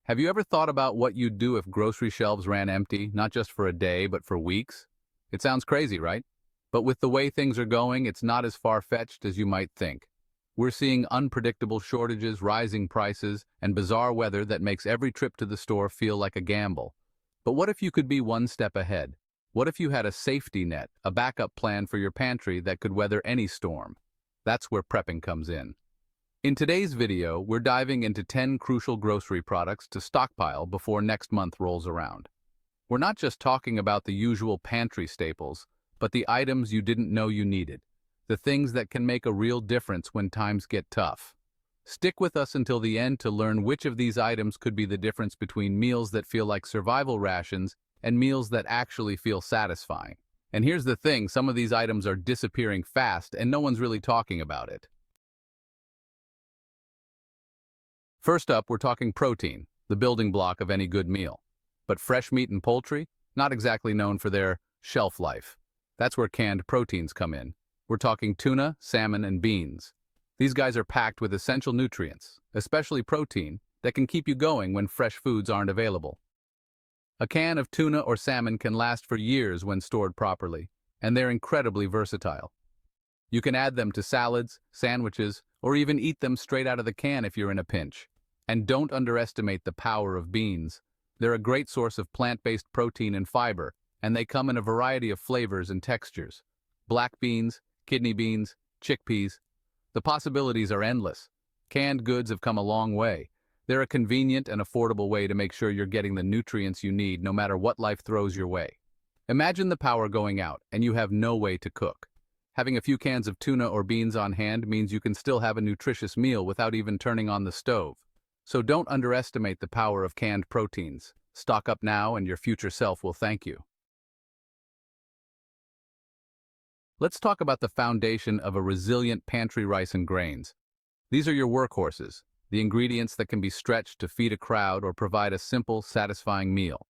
Have you ever thought about what you'd do if grocery shelves ran empty, not just for a day, but for weeks? It sounds crazy, right? But with the way things are going, it's not as far-fetched as you might think. We're seeing unpredictable shortages, rising prices, and bizarre weather that makes every trip to the store feel like a gamble. But what if you could be one step ahead? What if you had a safety net, a backup plan for your pantry that could weather any storm? That's where prepping comes in. In today's video, we're diving into 10 crucial grocery products to stockpile before next month rolls around. We're not just talking about the usual pantry staples, but the items you didn't know you needed, the things that can make a real difference when times get tough. Stick with us until the end to learn which of these items could be the difference between meals that feel like survival rations and meals that actually feel satisfying. And here's the thing, some of these items are disappearing fast and no one's really talking about it. First up, we're talking protein, the building block of any good meal. But fresh meat and poultry, not exactly known for their shelf life. That's where canned proteins come in. We're talking tuna, salmon, and beans. These guys are packed with essential nutrients, especially protein, that can keep you going when fresh foods aren't available. A can of tuna or salmon can last for years when stored properly, and they're incredibly versatile. You can add them to salads, sandwiches, or even eat them straight out of the can if you're in a pinch. And don't underestimate the power of beans. They're a great source of plant-based protein and fiber, and they come in a variety of flavors and textures. Black beans, kidney beans, chickpeas. The possibilities are endless. Canned goods have come a long way. They're a convenient and affordable way to make sure you're getting the nutrients you need no matter what life throws your way. Imagine the power going out and you have no way to cook. Having a few cans of tuna or beans on hand means you can still have a nutritious meal without even turning on the stove. So don't underestimate the power of canned proteins. Stock up now and your future self will thank you. Let's talk about the foundation of a resilient pantry: rice and grains. These are your workhorses, the ingredients that can be stretched to feed a crowd or provide a simple, satisfying meal.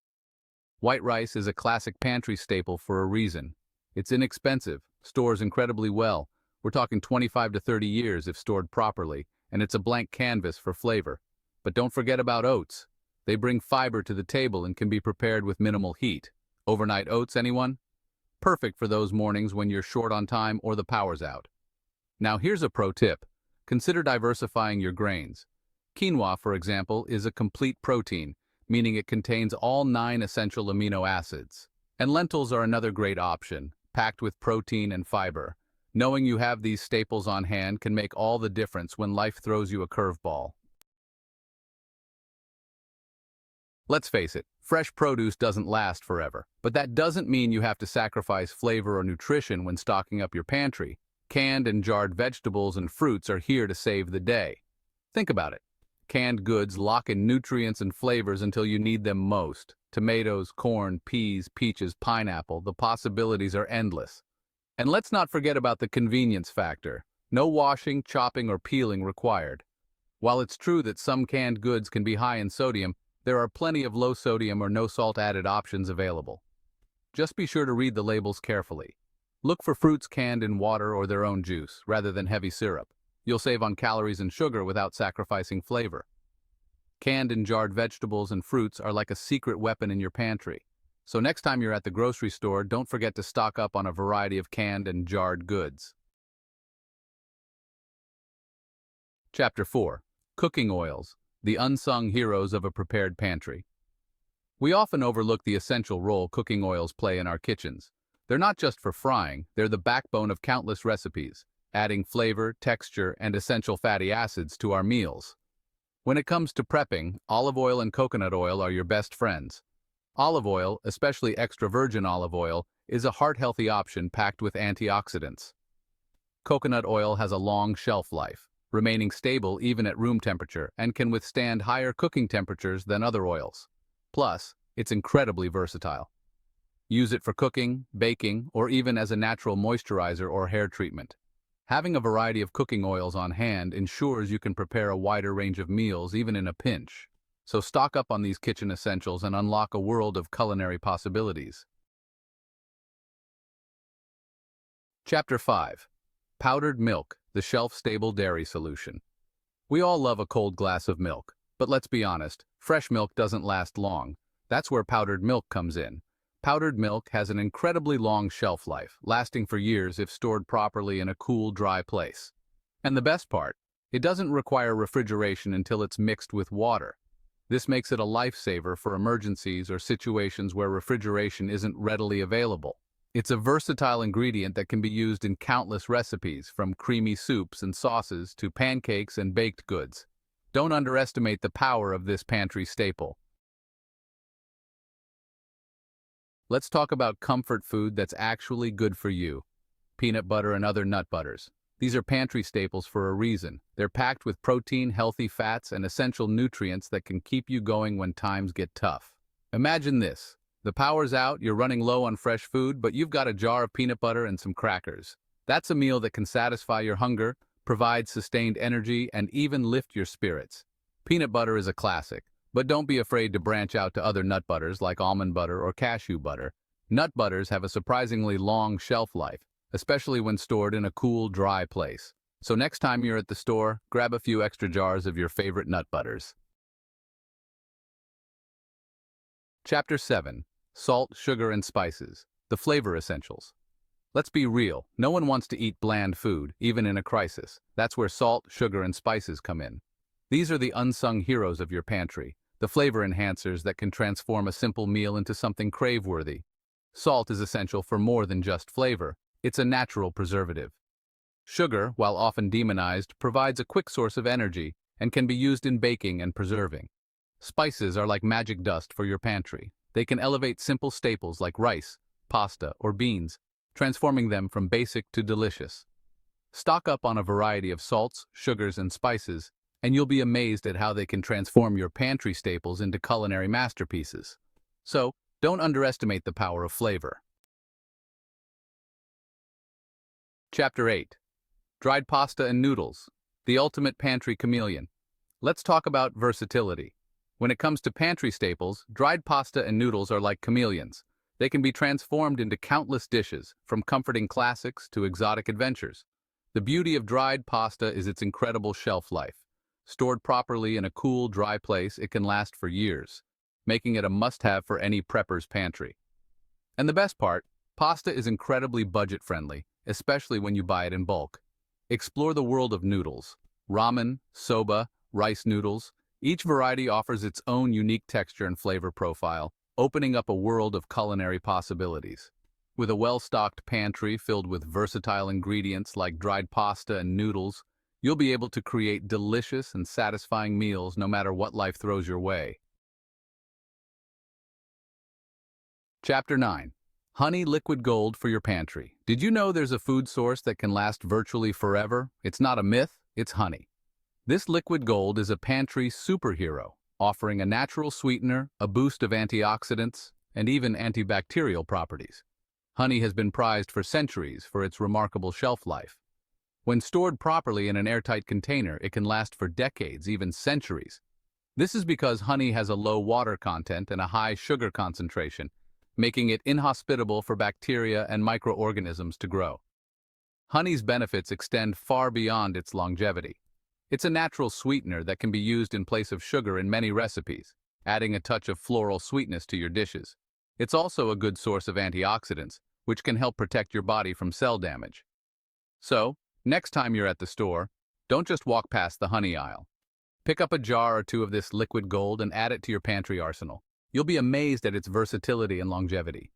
White rice is a classic pantry staple for a reason. It's inexpensive, stores incredibly well. We're talking 25 to 30 years if stored properly, and it's a blank canvas for flavor. But don't forget about oats. They bring fiber to the table and can be prepared with minimal heat. Overnight oats, anyone? Perfect for those mornings when you're short on time or the power's out. Now here's a pro tip. Consider diversifying your grains. Quinoa, for example, is a complete protein, meaning it contains all 9 essential amino acids. And lentils are another great option, packed with protein and fiber. Knowing you have these staples on hand can make all the difference when life throws you a curveball. Let's face it, fresh produce doesn't last forever, but that doesn't mean you have to sacrifice flavor or nutrition when stocking up your pantry. Canned and jarred vegetables and fruits are here to save the day. Think about it. Canned goods lock in nutrients and flavors until you need them most. Tomatoes, corn, peas, peaches, pineapple, the possibilities are endless. And let's not forget about the convenience factor. No washing, chopping, or peeling required. While it's true that some canned goods can be high in sodium, there are plenty of low-sodium or no-salt added options available. Just be sure to read the labels carefully. Look for fruits canned in water or their own juice, rather than heavy syrup. You'll save on calories and sugar without sacrificing flavor. Canned and jarred vegetables and fruits are like a secret weapon in your pantry. So next time you're at the grocery store, don't forget to stock up on a variety of canned and jarred goods. Chapter 4. Cooking oils. The unsung heroes of a prepared pantry. We often overlook the essential role cooking oils play in our kitchens. They're not just for frying, they're the backbone of countless recipes, adding flavor, texture, and essential fatty acids to our meals. When it comes to prepping, olive oil and coconut oil are your best friends. Olive oil, especially extra virgin olive oil, is a heart-healthy option packed with antioxidants. Coconut oil has a long shelf life, remaining stable even at room temperature, and can withstand higher cooking temperatures than other oils. Plus, it's incredibly versatile. Use it for cooking, baking, or even as a natural moisturizer or hair treatment. Having a variety of cooking oils on hand ensures you can prepare a wider range of meals even in a pinch. So stock up on these kitchen essentials and unlock a world of culinary possibilities. Chapter 5. Powdered milk, the shelf-stable dairy solution. We all love a cold glass of milk, but let's be honest, Fresh milk doesn't last long. That's where powdered milk comes in. Powdered milk has an incredibly long shelf life, lasting for years if stored properly in a cool, dry place. And the best part, it doesn't require refrigeration until it's mixed with water. This makes it a lifesaver for emergencies or situations where refrigeration isn't readily available. It's a versatile ingredient that can be used in countless recipes, from creamy soups and sauces to pancakes and baked goods. Don't underestimate the power of this pantry staple. Let's talk about comfort food that's actually good for you. Peanut butter and other nut butters. These are pantry staples for a reason. They're packed with protein, healthy fats, and essential nutrients that can keep you going when times get tough. Imagine this. The power's out, you're running low on fresh food, but you've got a jar of peanut butter and some crackers. That's a meal that can satisfy your hunger, provide sustained energy, and even lift your spirits. Peanut butter is a classic, but don't be afraid to branch out to other nut butters like almond butter or cashew butter. Nut butters have a surprisingly long shelf life, especially when stored in a cool, dry place. So next time you're at the store, grab a few extra jars of your favorite nut butters. Chapter 7. Salt, sugar, and spices. The flavor essentials. Let's be real, no one wants to eat bland food, even in a crisis. That's where salt, sugar, and spices come in. These are the unsung heroes of your pantry, the flavor enhancers that can transform a simple meal into something crave-worthy. Salt is essential for more than just flavor. It's a natural preservative. Sugar, while often demonized, provides a quick source of energy and can be used in baking and preserving. Spices are like magic dust for your pantry. They can elevate simple staples like rice, pasta, or beans, transforming them from basic to delicious. Stock up on a variety of salts, sugars, and spices, and you'll be amazed at how they can transform your pantry staples into culinary masterpieces. So, don't underestimate the power of flavor. Chapter 8. Dried pasta and noodles. The ultimate pantry chameleon. Let's talk about versatility. When it comes to pantry staples, dried pasta and noodles are like chameleons. They can be transformed into countless dishes, from comforting classics to exotic adventures. The beauty of dried pasta is its incredible shelf life. Stored properly in a cool, dry place, it can last for years, making it a must-have for any prepper's pantry. And the best part, pasta is incredibly budget-friendly, especially when you buy it in bulk. Explore the world of noodles. Ramen, soba, rice noodles. Each variety offers its own unique texture and flavor profile, opening up a world of culinary possibilities. With a well-stocked pantry filled with versatile ingredients like dried pasta and noodles, you'll be able to create delicious and satisfying meals no matter what life throws your way. Chapter 9. Honey liquid gold for your pantry. Did you know there's a food source that can last virtually forever? It's not a myth, it's honey. This liquid gold is a pantry superhero, offering a natural sweetener, a boost of antioxidants, and even antibacterial properties. Honey has been prized for centuries for its remarkable shelf life. When stored properly in an airtight container, it can last for decades, even centuries. This is because honey has a low water content and a high sugar concentration, making it inhospitable for bacteria and microorganisms to grow. Honey's benefits extend far beyond its longevity. It's a natural sweetener that can be used in place of sugar in many recipes, adding a touch of floral sweetness to your dishes. It's also a good source of antioxidants, which can help protect your body from cell damage. So, next time you're at the store, don't just walk past the honey aisle. Pick up a jar or two of this liquid gold and add it to your pantry arsenal. You'll be amazed at its versatility and longevity.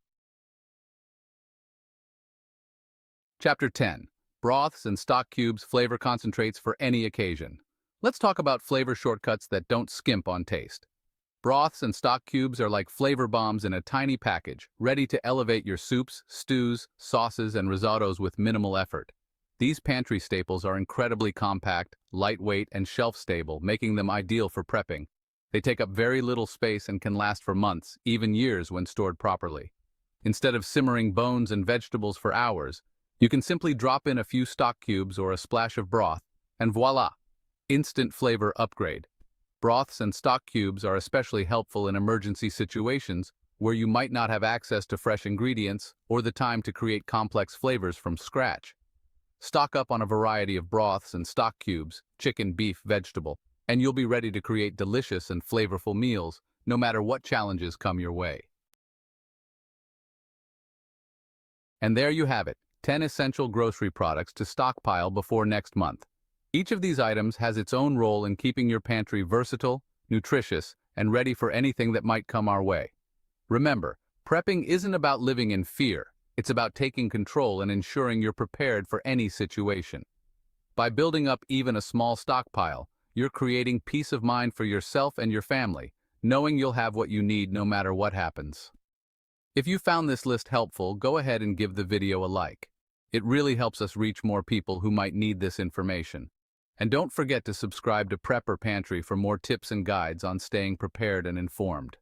Chapter 10. Broths and stock cubes flavor concentrates for any occasion. Let's talk about flavor shortcuts that don't skimp on taste. Broths and stock cubes are like flavor bombs in a tiny package, ready to elevate your soups, stews, sauces, and risottos with minimal effort. These pantry staples are incredibly compact, lightweight, and shelf-stable, making them ideal for prepping. They take up very little space and can last for months, even years when stored properly. Instead of simmering bones and vegetables for hours, you can simply drop in a few stock cubes or a splash of broth, and voila! Instant flavor upgrade. Broths and stock cubes are especially helpful in emergency situations where you might not have access to fresh ingredients or the time to create complex flavors from scratch. Stock up on a variety of broths and stock cubes, chicken, beef, vegetable, and you'll be ready to create delicious and flavorful meals, no matter what challenges come your way. And there you have it, 10 essential grocery products to stockpile before next month. Each of these items has its own role in keeping your pantry versatile, nutritious, and ready for anything that might come our way. Remember, prepping isn't about living in fear. It's about taking control and ensuring you're prepared for any situation. By building up even a small stockpile, you're creating peace of mind for yourself and your family, knowing you'll have what you need no matter what happens. If you found this list helpful, go ahead and give the video a like. It really helps us reach more people who might need this information. And don't forget to subscribe to Prepper Pantry for more tips and guides on staying prepared and informed.